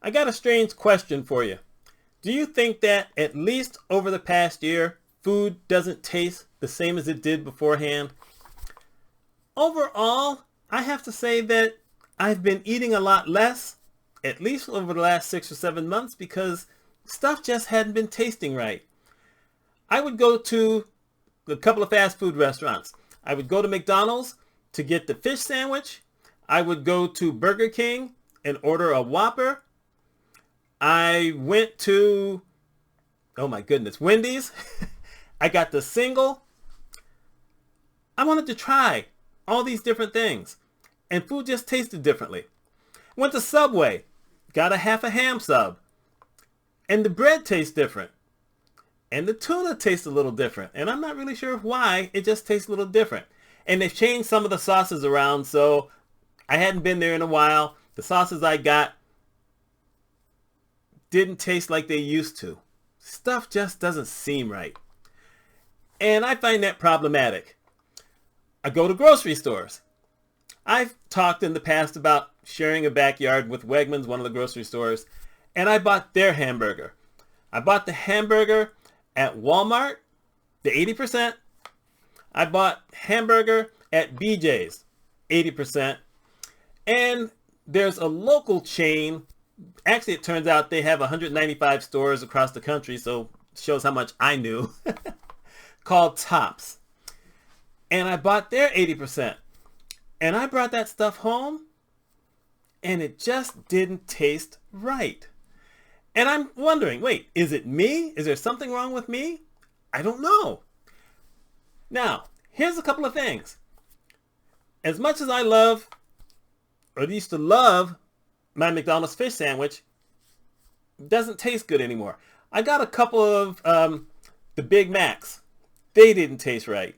I got a strange question for you. Do you think that at least over the past year, food doesn't taste the same as it did beforehand? Overall, I have to say that I've been eating a lot less, at least over the last 6 or 7 months, because stuff just hadn't been tasting right. I would go to a couple of fast food restaurants. I would go to McDonald's to get the fish sandwich. I would go to Burger King and order a Whopper. I went to, oh my goodness, Wendy's. I got the single. I wanted to try all these different things, and food just tasted differently. Went to Subway, got a half a ham sub, and the bread tastes different. And the tuna tastes a little different. And I'm not really sure why. It just tastes a little different. And they've changed some of the sauces around, so I hadn't been there in a while. The sauces I got didn't taste like they used to. Stuff just doesn't seem right. And I find that problematic. I go to grocery stores. I've talked in the past about sharing a backyard with Wegmans, one of the grocery stores, and I bought their hamburger. I bought the hamburger at Walmart, the 80%. I bought hamburger at BJ's, 80%. And there's a local chain. Actually, it turns out they have 195 stores across the country, so it shows how much I knew, called Tops. And I bought their 80%. And I brought that stuff home, and it just didn't taste right. And I'm wondering, wait, is it me? Is there something wrong with me? I don't know. Now, here's a couple of things. As much as I love, or used to love, my McDonald's fish sandwich, it doesn't taste good anymore. I got a couple of the Big Macs. They didn't taste right.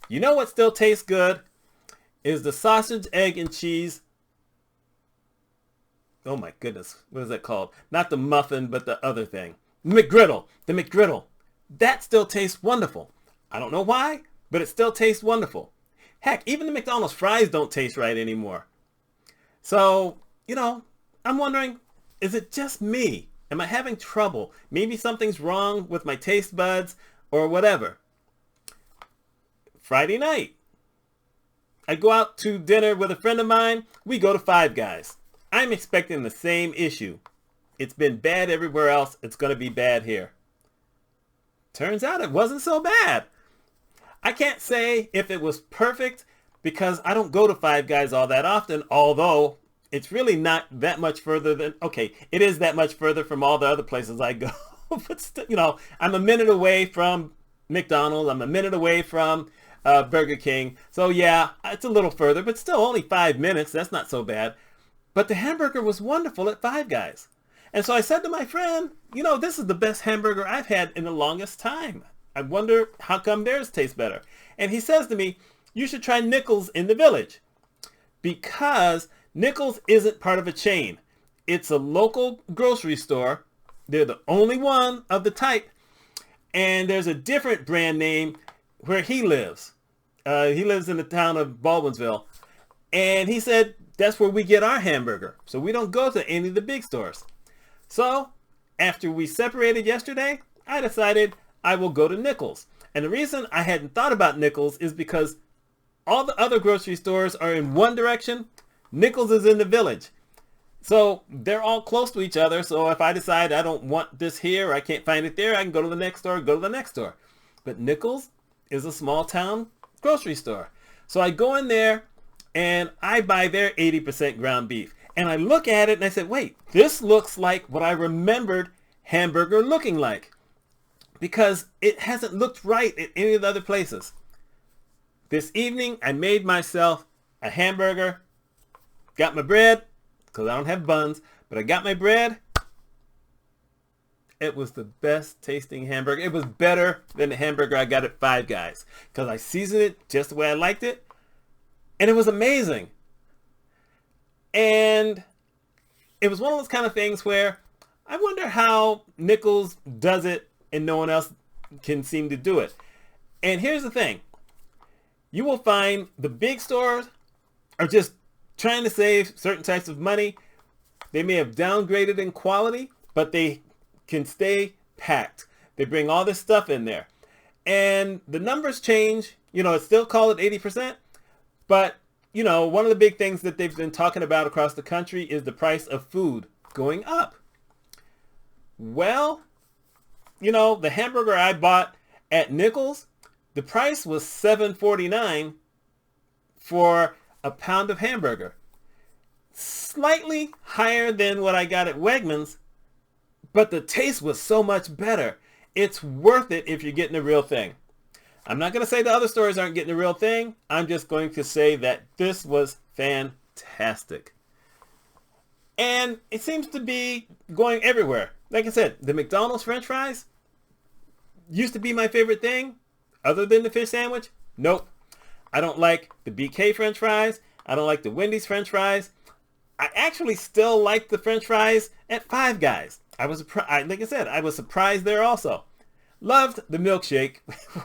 You know what still tastes good? Is the sausage, egg, and cheese. Oh my goodness, what is that called? Not the muffin, but the other thing. McGriddle. The McGriddle. That still tastes wonderful. I don't know why, but it still tastes wonderful. Heck, even the McDonald's fries don't taste right anymore. So, I'm wondering, is it just me? Am I having trouble? Maybe something's wrong with my taste buds or whatever. Friday night, I go out to dinner with a friend of mine. We go to Five Guys. I'm expecting the same issue. It's been bad everywhere else. It's going to be bad here. Turns out it wasn't so bad. I can't say if it was perfect because I don't go to Five Guys all that often, although it's really not that much further than, okay, it is that much further from all the other places I go. But still, I'm a minute away from McDonald's. I'm a minute away from Burger King. So yeah, it's a little further, but still only 5 minutes. That's not so bad. But the hamburger was wonderful at Five Guys. And so I said to my friend, this is the best hamburger I've had in the longest time. I wonder how come theirs tastes better. And he says to me, you should try Nichols in the Village. Because Nichols isn't part of a chain. It's a local grocery store. They're the only one of the type. And there's a different brand name where he lives. He lives in the town of Baldwinsville. And he said, that's where we get our hamburger. So we don't go to any of the big stores. So after we separated yesterday, I decided I will go to Nichols. And the reason I hadn't thought about Nichols is because all the other grocery stores are in one direction. Nichols is in the Village. So they're all close to each other. So if I decide I don't want this here or I can't find it there, I can go to the next store, go to the next store. But Nichols is a small town grocery store. So I go in there and I buy their 80% ground beef. And I look at it and I said, wait, this looks like what I remembered hamburger looking like. Because it hasn't looked right at any of the other places. This evening, I made myself a hamburger. Got my bread, because I don't have buns, but I got my bread. It was the best tasting hamburger. It was better than the hamburger I got at Five Guys. Because I seasoned it just the way I liked it. And it was amazing. And it was one of those kind of things where I wonder how Nichols does it and no one else can seem to do it. And here's the thing. You will find the big stores are just trying to save certain types of money. They may have downgraded in quality, but they can stay packed. They bring all this stuff in there. And the numbers change. It's still called at 80%. But, one of the big things that they've been talking about across the country is the price of food going up. Well, the hamburger I bought at Nichols, the price was $7.49 for a pound of hamburger. Slightly higher than what I got at Wegmans, but the taste was so much better. It's worth it if you're getting the real thing. I'm not going to say the other stores aren't getting the real thing. I'm just going to say that this was fantastic. And it seems to be going everywhere. Like I said, the McDonald's French fries used to be my favorite thing. Other than the fish sandwich, nope. I don't like the BK French fries. I don't like the Wendy's French fries. I actually still like the French fries at Five Guys. Like I said, I was surprised there also. Loved the milkshake,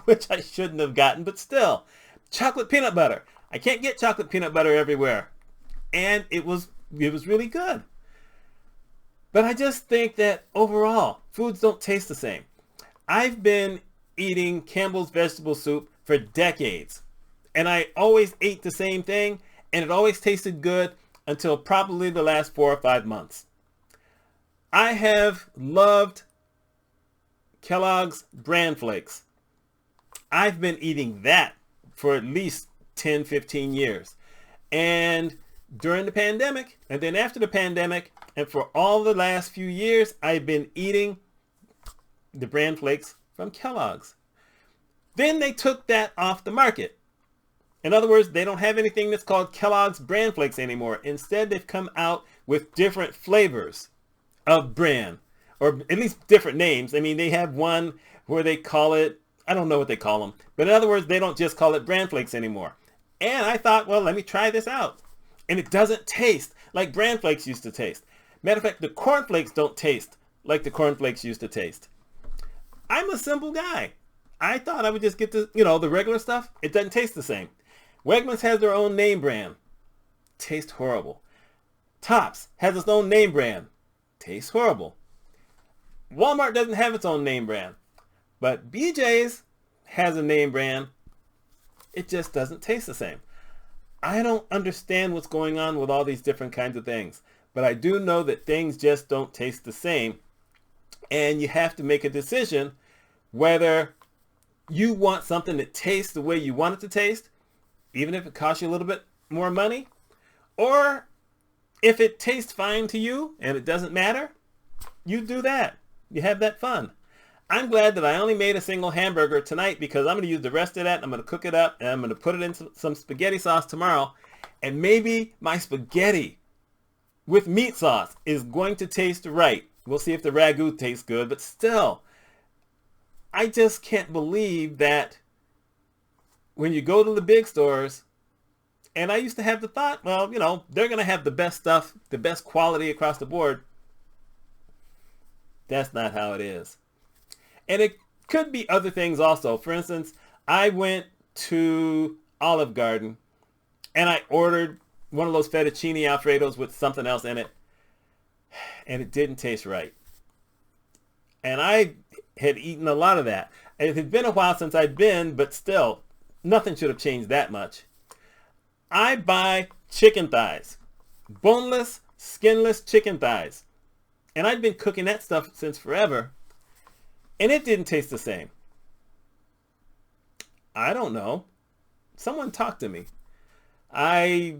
which I shouldn't have gotten, but still. Chocolate peanut butter. I can't get chocolate peanut butter everywhere. And it was really good. But I just think that overall, foods don't taste the same. I've been eating Campbell's vegetable soup for decades. And I always ate the same thing, and it always tasted good until probably the last 4 or 5 months. I have loved Kellogg's Bran Flakes. I've been eating that for at least 10, 15 years. And during the pandemic, and then after the pandemic, and for all the last few years, I've been eating the Bran Flakes from Kellogg's. Then they took that off the market. In other words, they don't have anything that's called Kellogg's Bran Flakes anymore. Instead, they've come out with different flavors of bran, or at least different names. I mean, they have one where they call it, I don't know what they call them, but in other words, they don't just call it Bran Flakes anymore. And I thought, well, let me try this out. And it doesn't taste like Bran Flakes used to taste. Matter of fact, the Corn Flakes don't taste like the Corn Flakes used to taste. I'm a simple guy. I thought I would just get the regular stuff. It doesn't taste the same. Wegmans has their own name brand. Tastes horrible. Tops has its own name brand. Tastes horrible. Walmart doesn't have its own name brand. But BJ's has a name brand. It just doesn't taste the same. I don't understand what's going on with all these different kinds of things. But I do know that things just don't taste the same. And you have to make a decision whether you want something that tastes the way you want it to taste, even if it costs you a little bit more money, or if it tastes fine to you and it doesn't matter, you do that. You have that fun. I'm glad that I only made a single hamburger tonight because I'm going to use the rest of that. I'm going to cook it up and I'm going to put it in some spaghetti sauce tomorrow. And maybe my spaghetti with meat sauce is going to taste right. We'll see if the ragu tastes good, but still, I just can't believe that when you go to the big stores, and I used to have the thought, well, they're going to have the best stuff, the best quality across the board. That's not how it is. And it could be other things also. For instance, I went to Olive Garden and I ordered one of those fettuccine Alfredos with something else in it, and it didn't taste right. And I had eaten a lot of that. It had been a while since I'd been, but still, nothing should have changed that much. I buy chicken thighs, boneless, skinless chicken thighs. And I'd been cooking that stuff since forever, and it didn't taste the same. I don't know. Someone talk to me. I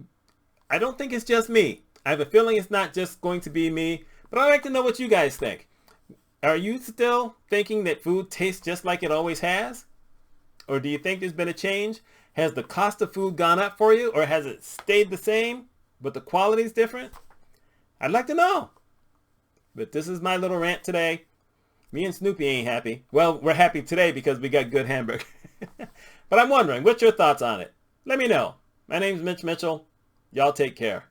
don't think it's just me. I have a feeling it's not just going to be me, but I'd like to know what you guys think. Are you still thinking that food tastes just like it always has? Or do you think there's been a change? Has the cost of food gone up for you, or has it stayed the same, but the quality's different? I'd like to know. But this is my little rant today. Me and Snoopy ain't happy. Well, we're happy today because we got good hamburger. But I'm wondering, what's your thoughts on it? Let me know. My name's Mitch Mitchell. Y'all take care.